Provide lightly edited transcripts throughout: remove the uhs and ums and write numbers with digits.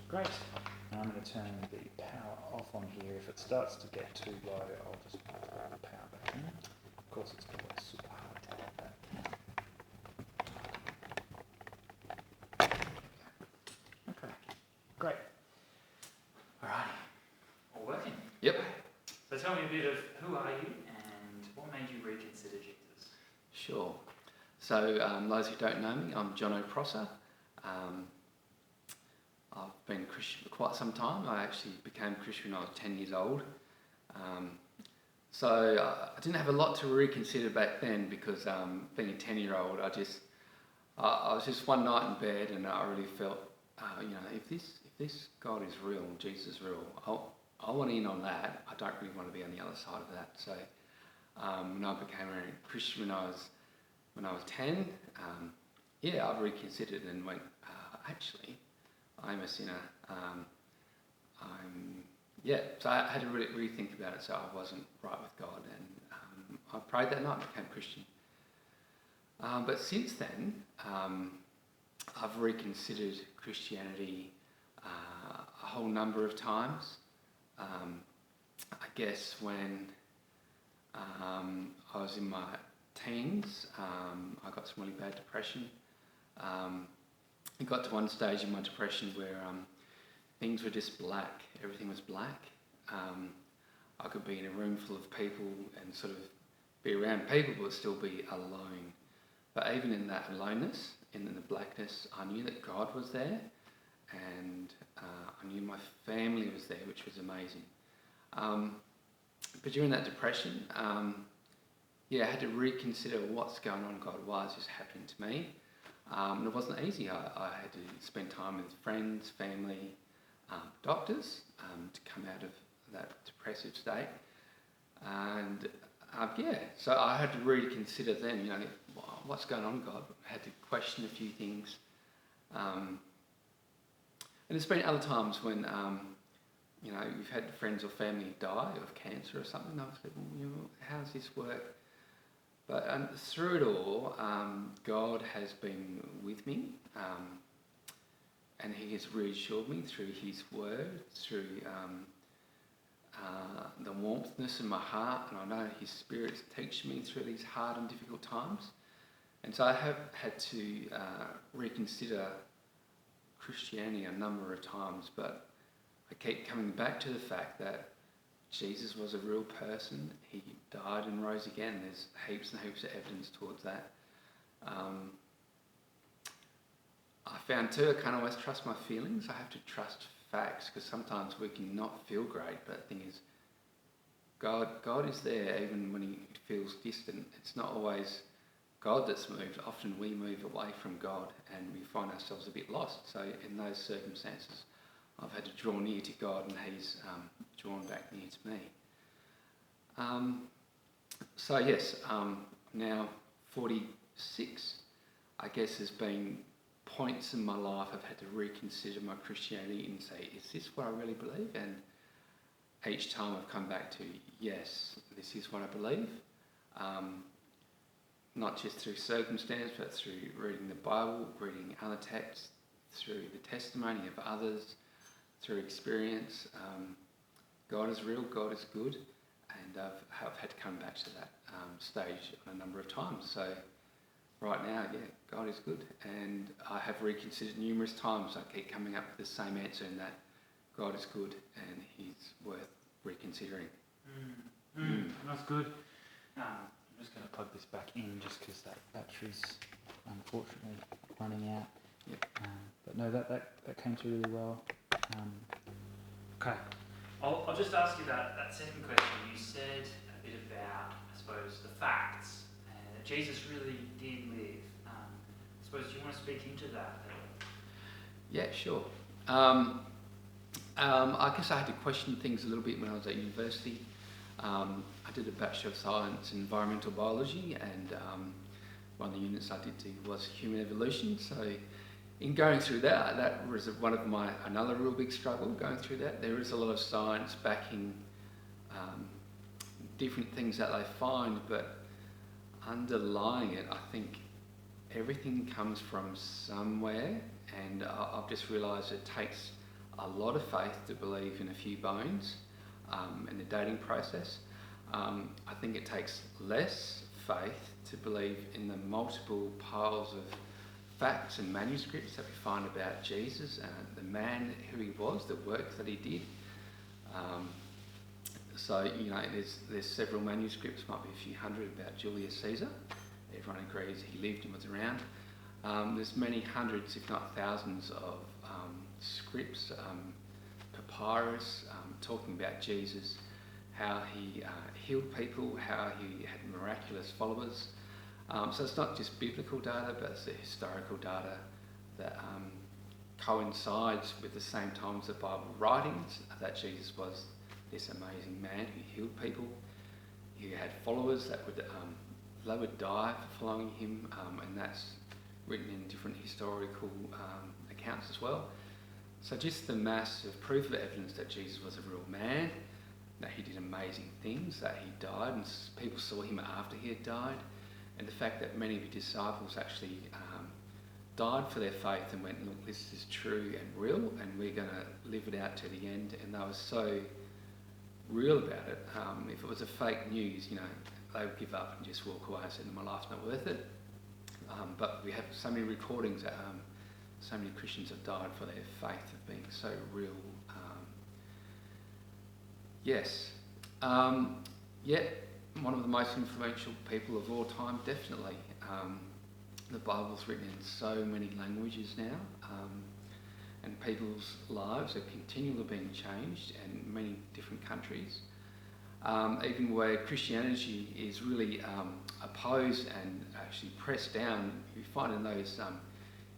Great. Now I'm going to turn the power off on here. If it starts to get too low, I'll just put the power back in. Of course, it's always super hard to have that. Okay, great. Alrighty. All working? Yep. So tell me a bit of who are you and what made you reconsider Jesus? Sure. So those who don't know me, I'm Jono. I've been a Christian for quite some time. I actually became a Christian when I was 10 years old. So I didn't have a lot to reconsider back then because being a 10-year-old, I was just one night in bed and I really felt, if this God is real, Jesus is real, I want in on that. I don't really want to be on the other side of that. So when I became a Christian when I was 10, I reconsidered and went, actually, I'm a sinner. So I had to really think about it. So I wasn't right with God, and I prayed that night and became a Christian. But since then, I've reconsidered Christianity a whole number of times. I guess when I was in my teens, I got some really bad depression. It got to one stage in my depression where things were just black. Everything was black. I could be in a room full of people and sort of be around people but still be alone. But even in that aloneness, in the blackness, I knew that God was there, and I knew my family was there, which was amazing. But during that depression, I had to reconsider what's going on, God. Why is this happening to me? And it wasn't easy. I had to spend time with friends, family, doctors to come out of that depressive state. And so I had to really consider then, what's going on, God? I had to question a few things. And there's been other times when, you've had friends or family die of cancer or something. I've said, how does this work? But through it all, God has been with me, and He has reassured me through His Word, through the warmthness in my heart, and I know His Spirit's teaching me through these hard and difficult times. And so I have had to reconsider Christianity a number of times, but I keep coming back to the fact that Jesus was a real person. He died and rose again. There's heaps and heaps of evidence towards that. I found too, I can't always trust my feelings. I have to trust facts, because sometimes we can not feel great, but the thing is, God is there even when He feels distant. It's not always God that's moved. Often we move away from God and we find ourselves a bit lost. So in those circumstances, I've had to draw near to God, and He's drawn back near to me. Now 46, I guess there's been points in my life I've had to reconsider my Christianity and say, is this what I really believe? And each time I've come back to, yes, this is what I believe. Not just through circumstance, but through reading the Bible, reading other texts, through the testimony of others, through experience. God is real, God is good, and I've had to come back to that stage a number of times. So right now, God is good, and I have reconsidered numerous times. I keep coming up with the same answer, in that God is good and He's worth reconsidering. That's good. I'm just going to plug this back in just because that battery's unfortunately running out. Yep. But no, that came through really well. Okay. I'll just ask you that second question. You said a bit about, I suppose, the facts, that Jesus really did live. I suppose, do you want to speak into that? Yeah, sure. I guess I had to question things a little bit when I was at university. I did a Bachelor of Science in Environmental Biology, and one of the units I did do was human evolution. So in going through that was another real big struggle, going through that. There is a lot of science backing different things that they find, but underlying it, I think everything comes from somewhere, and I've just realised it takes a lot of faith to believe in a few bones in the dating process. I think it takes less faith to believe in the multiple piles of facts and manuscripts that we find about Jesus and the man who he was, the work that he did. So, there's several manuscripts, might be a few hundred, about Julius Caesar. Everyone agrees he lived and was around. There's many hundreds, if not thousands, of scripts, papyrus, talking about Jesus, how he healed people, how he had miraculous followers. So it's not just biblical data, but it's the historical data that coincides with the same time as the Bible writings, that Jesus was this amazing man who healed people. He had followers that would die for following him, and that's written in different historical accounts as well. So just the massive proof of evidence that Jesus was a real man, that he did amazing things, that he died and people saw him after he had died, and the fact that many of his disciples actually died for their faith and went, look, this is true and real, and we're going to live it out to the end. And they were so real about it. If it was a fake news, they would give up and just walk away and say, my life's not worth it. But we have so many recordings that so many Christians have died for their faith of being so real. Yes. One of the most influential people of all time, definitely. The Bible's written in so many languages now, and people's lives are continually being changed in many different countries. Even where Christianity is really opposed and actually pressed down, you find in those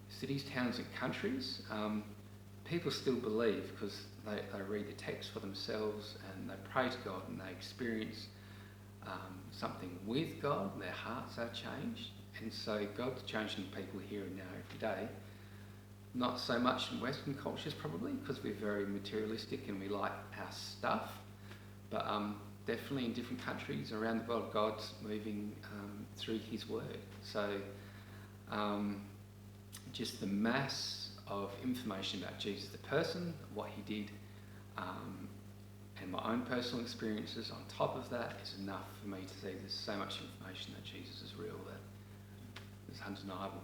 cities, towns and countries, people still believe because they read the text for themselves and they pray to God and they experience something with God and their hearts are changed. And so God's changing people here and now every day. Not so much in Western cultures probably, because we're very materialistic and we like our stuff, but definitely in different countries around the world, God's moving through his word. So just the mass of information about Jesus the person, what he did, and my own personal experiences on top of that is enough for me to see there's so much information that Jesus is real that it's undeniable.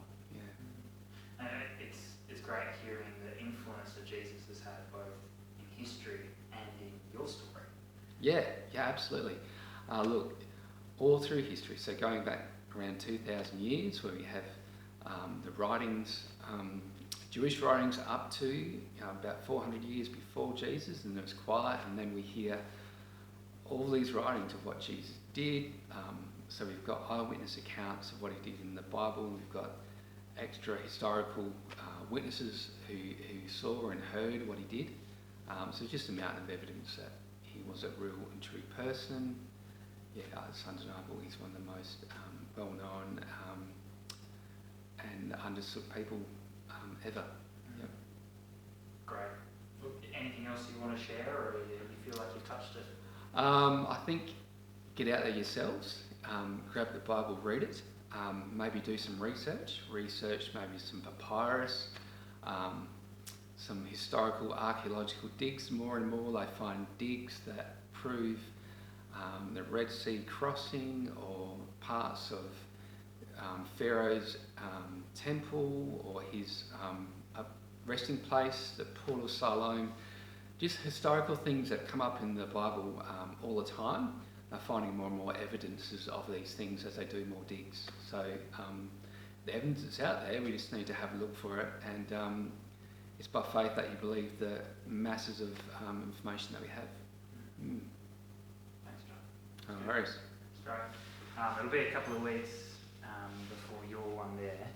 And it's great hearing the influence that Jesus has had both in history and in your story. Yeah, absolutely. Look, all through history, so going back around 2,000 years where we have the writings, Jewish writings up to about 400 years before Jesus, and it was quiet, and then we hear all these writings of what Jesus did. So we've got eyewitness accounts of what he did in the Bible, and we've got extra historical witnesses who saw and heard what he did. So just a mountain of evidence that he was a real and true person. Yeah, it's undeniable. He's one of the most well-known and understood people ever. Yep. Great. Look, anything else you want to share, or you feel like you've touched it? I think get out there yourselves, grab the Bible, read it, maybe do some research maybe some papyrus, some historical archaeological digs. More and more they find digs that prove the Red Sea crossing or parts of Pharaoh's temple or his resting place, the Pool of Siloam. Just historical things that come up in the Bible all the time. They're finding more and more evidences of these things as they do more digs. So the evidence is out there, we just need to have a look for it, and it's by faith that you believe the masses of information that we have. Thanks, John. No worries. That's great. It'll be a couple of weeks before your one there.